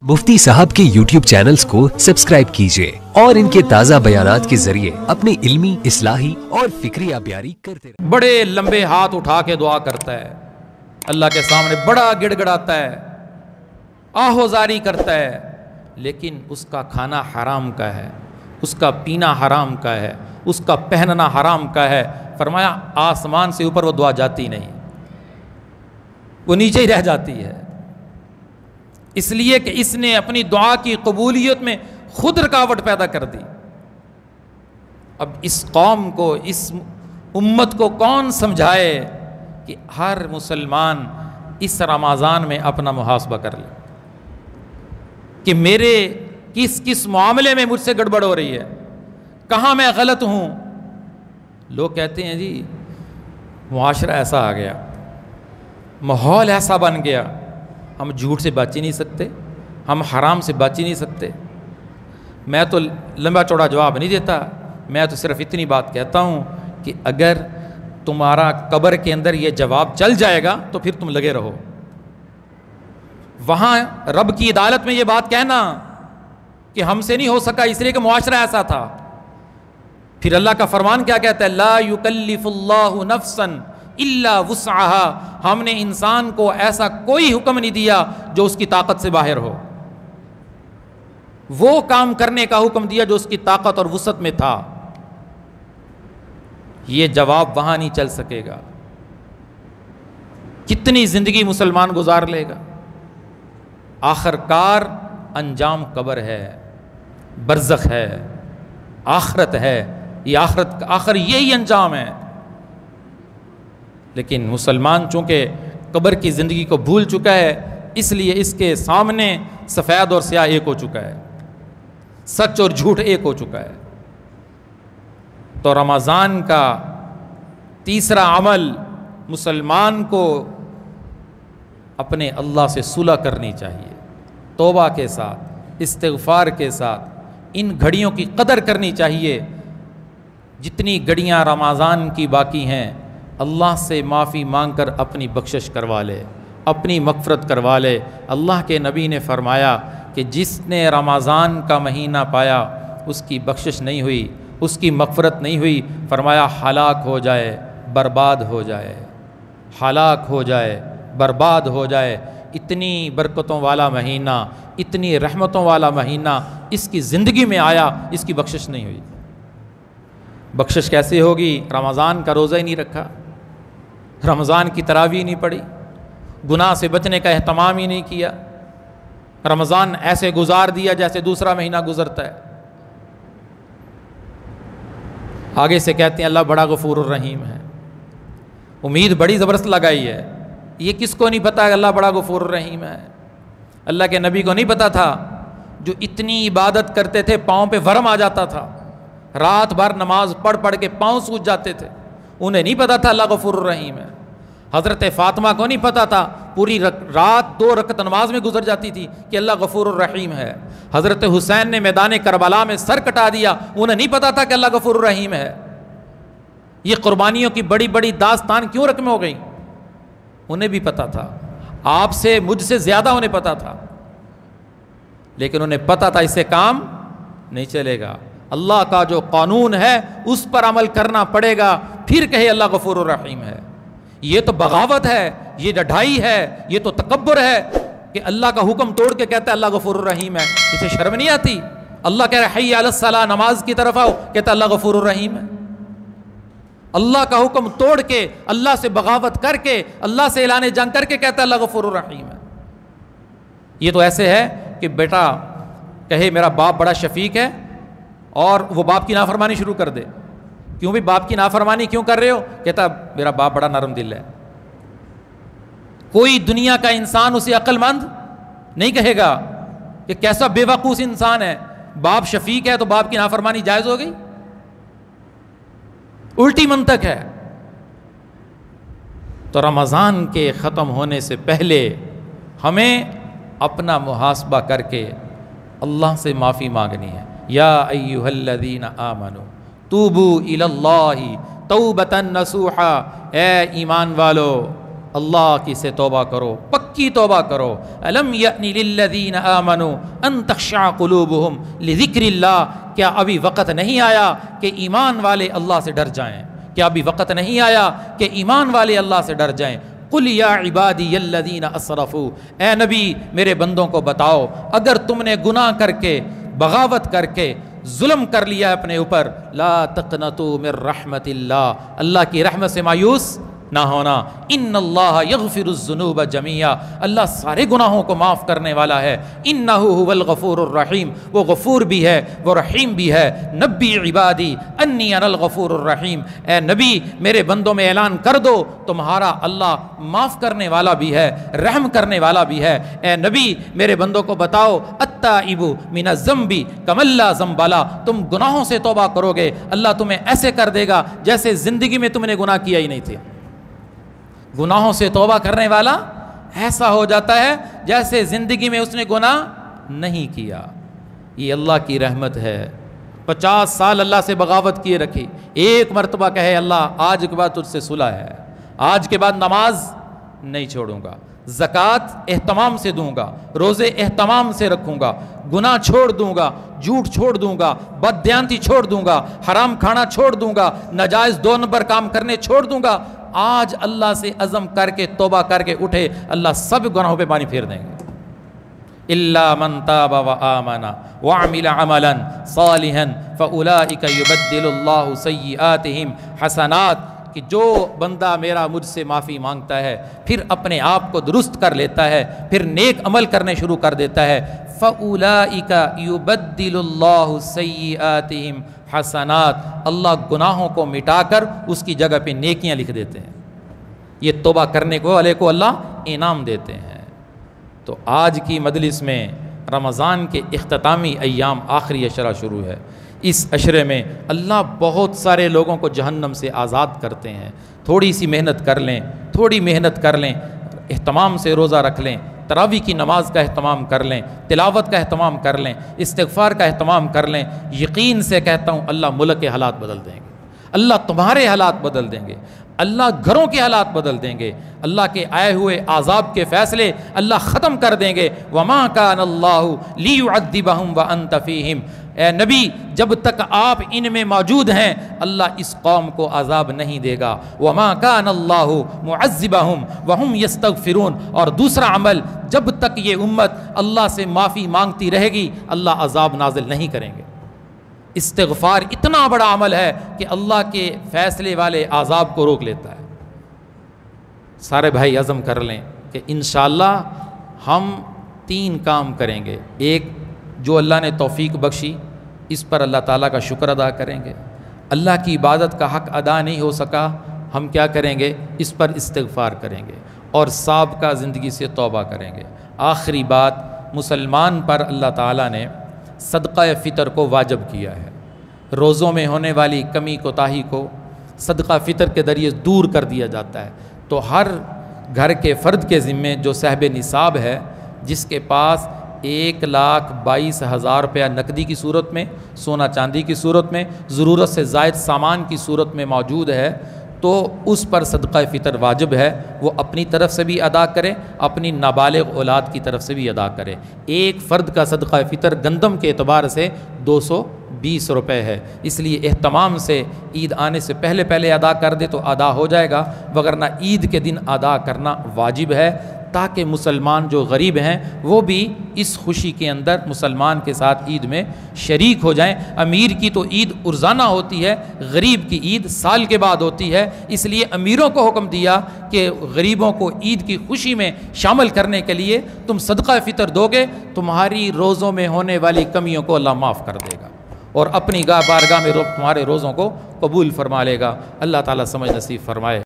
مفتی صاحب کے YouTube channels کو سبسکرائب کیجئے اور ان کے تازہ بیانات کے ذریعے اپنے علمی، اصلاحی اور فکری آبیاری کرتے رہیں۔ بڑے لمبے ہاتھ اٹھا کے دعا کرتا ہے، اللہ کے سامنے بڑا گڑ گڑاتا ہے، آہوزاری کرتا ہے، لیکن اس کا کھانا حرام کا ہے، اس کا پینا حرام کا ہے، اس کا پہننا حرام کا ہے۔ فرمایا آسمان سے اوپر وہ دعا جاتی نہیں، وہ نیچے ہی رہ جاتی ہے، اس لیے کہ اس نے اپنی دعا کی قبولیت میں خود رکاوٹ پیدا کر دی۔ اب اس قوم کو، اس امت کو کون سمجھائے کہ ہر مسلمان اس رمضان میں اپنا محاسبہ کر لے کہ میرے کس معاملے میں مجھ سے گڑبڑ ہو رہی ہے، کہاں میں غلط ہوں۔ لوگ کہتے ہیں جی معاشرہ ایسا آ گیا، ماحول ایسا بن گیا، ہم جھوٹ سے بچ ہی نہیں سکتے، ہم حرام سے بچ ہی نہیں سکتے۔ میں تو لمبا چوڑا جواب نہیں دیتا، میں تو صرف اتنی بات کہتا ہوں کہ اگر تمہارا قبر کے اندر یہ جواب چل جائے گا تو پھر تم لگے رہو۔ وہاں رب کی عدالت میں یہ بات کہنا کہ ہم سے نہیں ہو سکا اس لیے کہ معاشرہ ایسا تھا، پھر اللہ کا فرمان کیا کہتا ہے؟ لا یکلف اللہ نفسا الا وسعها، ہم نے انسان کو ایسا کوئی حکم نہیں دیا جو اس کی طاقت سے باہر ہو، وہ کام کرنے کا حکم دیا جو اس کی طاقت اور وسعت میں تھا۔ یہ جواب وہاں نہیں چل سکے گا۔ کتنی زندگی مسلمان گزار لے گا، آخر کار انجام قبر ہے، برزخ ہے، آخرت ہے، یہ آخر یہی انجام ہے۔ لیکن مسلمان چونکہ قبر کی زندگی کو بھول چکا ہے، اس لیے اس کے سامنے سفید اور سیاہ ایک ہو چکا ہے، سچ اور جھوٹ ایک ہو چکا ہے۔ تو رمضان کا تیسرا عمل مسلمان کو اپنے اللہ سے صلح کرنی چاہیے، توبہ کے ساتھ، استغفار کے ساتھ، ان گھڑیوں کی قدر کرنی چاہیے۔ جتنی گھڑیاں رمضان کی باقی ہیں اللہ سے معافی مانگ کر اپنی بخشش کروا لے، اپنی مغفرت کروا لے۔ اللہ کے نبی نے فرمایا کہ جس نے رمضان کا مہینہ پایا اس کی بخشش نہیں ہوئی، اس کی مغفرت نہیں ہوئی، فرمایا ہلاک ہو جائے، برباد ہو جائے، ہلاک ہو جائے، برباد ہو جائے۔ اتنی برکتوں والا مہینہ، اتنی رحمتوں والا مہینہ اس کی زندگی میں آیا، اس کی بخشش نہیں ہوئی۔ بخشش کیسے ہوگی؟ رمضان کا روزہ ہی نہیں رکھا، رمضان کی تراویح نہیں پڑھی، گناہ سے بچنے کا اہتمام ہی نہیں کیا، رمضان ایسے گزار دیا جیسے دوسرا مہینہ گزرتا ہے۔ آگے سے کہتے ہیں اللہ بڑا غفور الرحیم ہے، امید بڑی زبردست لگائی ہے۔ یہ کس کو نہیں پتا کہ اللہ بڑا غفور الرحیم ہے؟ اللہ کے نبی کو نہیں پتا تھا، جو اتنی عبادت کرتے تھے پاؤں پہ ورم آ جاتا تھا، رات بھر نماز پڑھ پڑھ کے پاؤں سوج جاتے تھے، انہیں نہیں پتا تھا اللہ غفور الرحیم ہے۔ حضرت فاطمہ کو نہیں پتا تھا، پوری رات 2 رکعت نماز میں گزر جاتی تھی کہ اللہ غفور الرحیم ہے۔ حضرت حسین نے میدان کربلا میں سر کٹا دیا، انہیں نہیں پتا تھا کہ اللہ غفور الرحیم ہے۔ یہ قربانیوں کی بڑی بڑی داستان کیوں رقم ہو گئی؟ انہیں بھی پتا تھا، آپ سے مجھ سے زیادہ انہیں پتا تھا، لیکن انہیں پتا تھا اس سے کام نہیں چلے گا، اللہ کا جو قانون ہے اس پر عمل کرنا پڑے گا، پھر کہے اللہ غفور الرحیم ہے۔ یہ تو بغاوت ہے، یہ ڈھائی ہے، یہ تو تکبر ہے کہ اللہ کا حکم توڑ کے کہتا ہے اللہ غفور الرحیم ہے۔ اسے شرم نہیں آتی؟ اللہ کہہ رہا ہے حی علی الصلاۃ، نماز کی طرف آؤ، کہتا ہے اللہ غفور الرحیم ہے۔ اللہ کا حکم توڑ کے، اللہ سے بغاوت کر کے، اللہ سے اعلان جنگ کر کے کہتا ہے اللہ غفور الرحیم ہے۔ یہ تو ایسے ہے کہ بیٹا کہے میرا باپ بڑا شفیق ہے اور وہ باپ کی نافرمانی شروع کر دے۔ کیوں بھی باپ کی نافرمانی کیوں کر رہے ہو؟ کہتا میرا باپ بڑا نرم دل ہے۔ کوئی دنیا کا انسان اسے عقل مند نہیں کہے گا کہ کیسا بے وقوف انسان ہے، باپ شفیق ہے تو باپ کی نافرمانی جائز ہو گئی؟ الٹی منطق ہے۔ تو رمضان کے ختم ہونے سے پہلے ہمیں اپنا محاسبہ کر کے اللہ سے معافی مانگنی ہے۔ یا ایھا الذین آمنوا توبوا الی اللہ توبۃ نصوحا، اے ایمان والو اللہ کی سے توبہ کرو، پکی توبہ کرو۔ الم یأنی للذین آمنوا ان تخشع قلوبہم لذکر اللہ، کیا ابھی وقت نہیں آیا کہ ایمان والے اللہ سے ڈر جائیں؟ کیا ابھی وقت نہیں آیا کہ ایمان والے اللہ سے ڈر جائیں؟ قل یا عبادی الذین اسرفوا، اے نبی میرے بندوں کو بتاؤ، اگر تم نے گناہ کر کے، بغاوت کر کے، ظلم کر لیا اپنے اوپر، لا تقنطوا من رحمت اللہ، اللہ کی رحمت سے مایوس نہ ہونا۔ ان اللہ یغفر الذنوب جميعا، اللہ سارے گناہوں کو معاف کرنے والا ہے۔ انہ هو الغفور الرحیم، وہ غفور بھی ہے، وہ رحیم بھی ہے۔ نبی عبادی انی انا الغفور الرحیم، اے نبی میرے بندوں میں اعلان کر دو تمہارا اللہ معاف کرنے والا بھی ہے، رحم کرنے والا بھی ہے۔ اے نبی میرے بندوں کو بتاؤ، التائب من الذنب کمن لا ذنب لہ، تم گناہوں سے توبہ کرو گے، اللہ تمہیں ایسے کر دے گا جیسے زندگی میں تم نے گناہ کیا ہی نہیں تھے۔ گناہوں سے توبہ کرنے والا ایسا ہو جاتا ہے جیسے زندگی میں اس نے گناہ نہیں کیا۔ یہ اللہ کی رحمت ہے۔ 50 سال اللہ سے بغاوت کیے رکھی، ایک مرتبہ کہے اللہ آج کے بعد تجھ سے صلح ہے، آج کے بعد نماز نہیں چھوڑوں گا، زکوٰۃ اہتمام سے دوں گا، روزے اہتمام سے رکھوں گا، گناہ چھوڑ دوں گا، جھوٹ چھوڑ دوں گا، بددیانتی چھوڑ دوں گا، حرام کھانا چھوڑ دوں گا، ناجائز 2 نمبر کام کرنے چھوڑ دوں گا۔ آج اللہ سے عزم کر کے توبہ کر کے اٹھے، اللہ سب گناہوں پہ پانی پھیر دیں گے۔ الا من تاب وآمن وعمل عملا صالحا فاولئک یبدل اللہ سیئاتہم حسنات، کہ جو بندہ میرا مجھ سے معافی مانگتا ہے، پھر اپنے آپ کو درست کر لیتا ہے، پھر نیک عمل کرنے شروع کر دیتا ہے، فاولئک یبدل اللہ سیئاتہم حسنات، اللہ گناہوں کو مٹا کر اس کی جگہ پہ نیکیاں لکھ دیتے ہیں۔ یہ توبہ کرنے کو والے کو اللہ انعام دیتے ہیں۔ تو آج کی مجلس میں رمضان کے اختتامی ایام، آخری عشرہ شروع ہے، اس عشرے میں اللہ بہت سارے لوگوں کو جہنم سے آزاد کرتے ہیں۔ تھوڑی سی محنت کر لیں، تھوڑی محنت کر لیں، اہتمام سے روزہ رکھ لیں، تراویح کی نماز کا اہتمام کر لیں، تلاوت کا اہتمام کر لیں، استغفار کا اہتمام کر لیں، یقین سے کہتا ہوں اللہ ملک کے حالات بدل دیں گے، اللہ تمہارے حالات بدل دیں گے، اللہ گھروں کے حالات بدل دیں گے، اللہ کے آئے ہوئے عذاب کے فیصلے اللہ ختم کر دیں گے۔ وَمَا كَانَ اللَّهُ لِيُعَذِّبَهُمْ وَأَنْتَ فِيهِمْ، اے نبی جب تک آپ ان میں موجود ہیں اللہ اس قوم کو عذاب نہیں دے گا۔ وَمَا كَانَ اللَّهُ مُعَذِّبَهُمْ وَهُمْ يَسْتَغْفِرُونَ، اور دوسرا عمل، جب تک یہ امت اللہ سے معافی مانگتی رہے گی اللہ عذاب نازل نہیں کریں گے۔ استغفار اتنا بڑا عمل ہے کہ اللہ کے فیصلے والے عذاب کو روک لیتا ہے۔ سارے بھائی عزم کر لیں کہ انشاءاللہ ہم 3 کام کریں گے۔ ایک، جو اللہ نے توفیق بخشی اس پر اللہ تعالیٰ کا شکر ادا کریں گے۔ اللہ کی عبادت کا حق ادا نہیں ہو سکا، ہم کیا کریں گے؟ اس پر استغفار کریں گے اور سابقہ زندگی سے توبہ کریں گے۔ آخری بات، مسلمان پر اللہ تعالیٰ نے صدقہ فطر کو واجب کیا ہے۔ روزوں میں ہونے والی کمی کوتاہی کو صدقہ فطر کے ذریعے دور کر دیا جاتا ہے۔ تو ہر گھر کے فرد کے ذمے جو صاحب نصاب ہے، جس کے پاس 1,22,000 روپیہ نقدی کی صورت میں، سونا چاندی کی صورت میں، ضرورت سے زائد سامان کی صورت میں موجود ہے، تو اس پر صدقہ فطر واجب ہے۔ وہ اپنی طرف سے بھی ادا کرے، اپنی نابالغ اولاد کی طرف سے بھی ادا کرے۔ ایک فرد کا صدقہ فطر گندم کے اعتبار سے 220 روپے ہے، اس لیے اہتمام سے عید آنے سے پہلے ادا کر دے تو ادا ہو جائے گا، وگرنہ عید کے دن ادا کرنا واجب ہے، تاکہ مسلمان جو غریب ہیں وہ بھی اس خوشی کے اندر مسلمان کے ساتھ عید میں شریک ہو جائیں۔ امیر کی تو عید ارزانہ ہوتی ہے، غریب کی عید سال کے بعد ہوتی ہے، اس لیے امیروں کو حکم دیا کہ غریبوں کو عید کی خوشی میں شامل کرنے کے لیے تم صدقہ فطر دو گے، تمہاری روزوں میں ہونے والی کمیوں کو اللہ معاف کر دے گا اور اپنی بارگاہ میں تمہارے روزوں کو قبول فرما لے گا۔ اللہ تعالیٰ سمجھ نصیب فرمائے۔